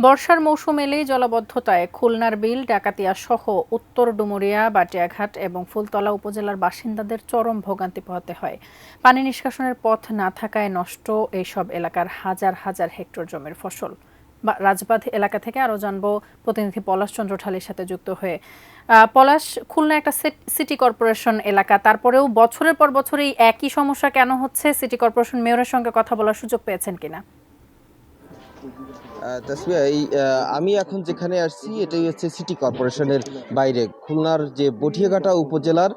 বর্ষার মৌসুম এলেই জলাবদ্ধতায় খুলনার বিল, ডাকাতিয়া সহ উত্তর ডুমুরিয়া, বাটিয়াঘাট এবং ফুলতলা উপজেলার বাসিন্দাদের চরম ভোগান্তি পোহাতে হয়। পানি নিষ্কাশনের পথ না থাকায় নষ্ট এইসব এলাকার হাজার হাজার হেক্টর জমির ফসল। রাজবাঁধ এলাকা থেকে আরও জানবো প্রতিনিধি পলাশ চন্দ্র ঢালির সাথে যুক্ত হয়ে। পলাশ, খুলনা একটা সিটি কর্পোরেশন এলাকা, তারপরেও বছরের পর বছর এই একই সমস্যা কেন হচ্ছে? সিটি কর্পোরেশন মেয়রের সঙ্গে কথা বলার সুযোগ পেয়েছেন কিনা? তাসমিয়া, আমি এখন যেখানে আসছি এটাই হচ্ছে সিটি কর্পোরেশনের বাইরে, খুলনার যে বটিয়াঘাটা উপজেলার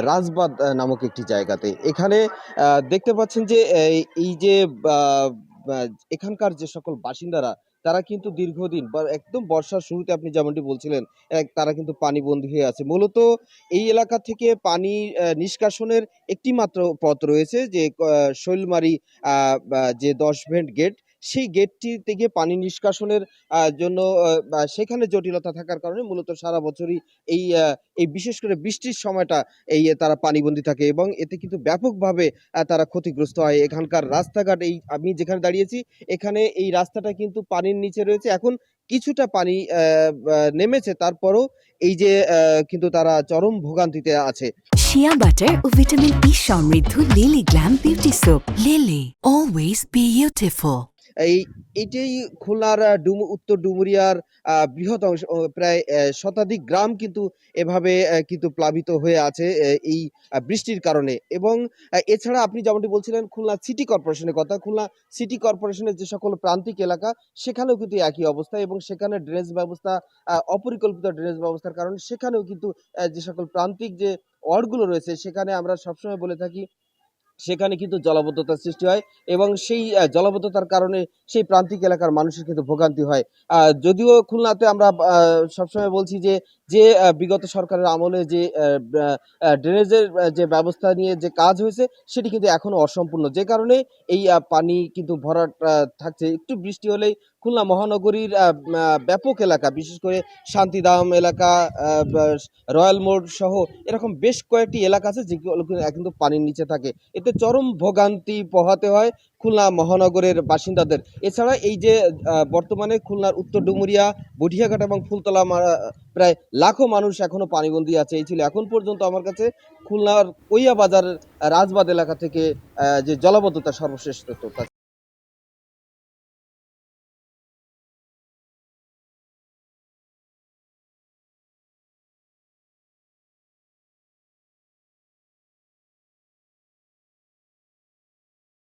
রাজবাঁধ নামক একটি জায়গাতে। এখানে দেখতে পাচ্ছেন যে এই যে আহ, আহ, এখানকার যে সকল বাসিন্দারা, তারা কিন্তু দীর্ঘদিন বা একদম বর্ষার শুরুতে আপনি যেমনটি বলছিলেন, তারা কিন্তু পানিবন্দী হয়ে আছে। মূলত এই এলাকা থেকে পানি নিষ্কাশনের একটি মাত্র পথ রয়েছে, যে শৈলমারি যে 10 ভেন্ট গেট, সেই গেটটি থেকে পানি নিষ্কাশনের জন্য সেখানে জটিলতা থাকার কারণে মূলত সারা বছরই এই এই বিশেষ করে বৃষ্টির সময়টা তারা পানিবন্দী থাকে, এবং এতে কিন্তু ব্যাপকভাবে তারা ক্ষতিগ্রস্ত হয়। এখানকার রাস্তাঘাট, এই আমি যেখানে দাঁড়িয়েছি এখানে এই রাস্তাটা কিন্তু পানির নিচে রয়েছে। এখন কিছুটা পানি নেমেছে, তারপরও এই যে কিন্তু তারা চরম ভোগান্তিতে আছে। শিয়া বাটার ও ভিটামিন ই সমৃদ্ধ lily glam beauty soap. Lily, always beautiful. এইটাই খুলনার উত্তর ডুমুরিয়ার বৃহৎ অংশ, প্রায় শতাধিক গ্রাম কিন্তু এভাবে কিন্তু প্লাবিত হয়ে আছে এই বৃষ্টির কারণে। এবং এছাড়া আপনি যেমনটি বলছিলেন খুলনা সিটি কর্পোরেশনের কথা, খুলনা সিটি কর্পোরেশনের যে সকল প্রান্তিক এলাকা, সেখানেও কিন্তু একই অবস্থা, এবং সেখানে ড্রেনেজ ব্যবস্থা, অপরিকল্পিত ড্রেনেজ ব্যবস্থার কারণে সেখানেও কিন্তু যে সকল প্রান্তিক যে ওয়ার্ডগুলো রয়েছে, সেখানে আমরা সবসময় বলে থাকি সেখানে কিন্তু জলাবদ্ধতার সৃষ্টি হয়, এবং সেই জলাবদ্ধতার কারণে সেই প্রান্তিক এলাকার মানুষের কিন্তু ভোগান্তি হয়। যদিও খুলনাতে আমরা সবসময় বলছি যে যে বিগত সরকারের আমলে যে ড্রেনেজের যে ব্যবস্থা নিয়ে যে কাজ হয়েছে, সেটি কিন্তু এখনো অসম্পূর্ণ, যে কারণে এই পানি কিন্তু ভরাট থাকছে। একটু বৃষ্টি হলেই খুলনা মহানগরীর ব্যাপক এলাকা, বিশেষ করে শান্তিধাম এলাকা, রয়্যাল মোড় সহ এরকম বেশ কয়েকটি এলাকা আছে যেগুলো কিন্তু পানির নিচে থাকে। এতে চরম ভোগান্তি পোহাতে হয় খুলনা মহানগরের বাসিন্দাদের। এছাড়া এই যে বর্তমানে খুলনার উত্তর ডুমুরিয়া, বটিয়াঘাট এবং ফুলতলা প্রায় লাখো মানুষ এখনো পানিবন্দী আছে। এই ছিল এখন পর্যন্ত আমার কাছে খুলনার কইয়া বাজার রাজবাঁধ এলাকা থেকে যে জলাবদ্ধতা সর্বশেষ তথ্য।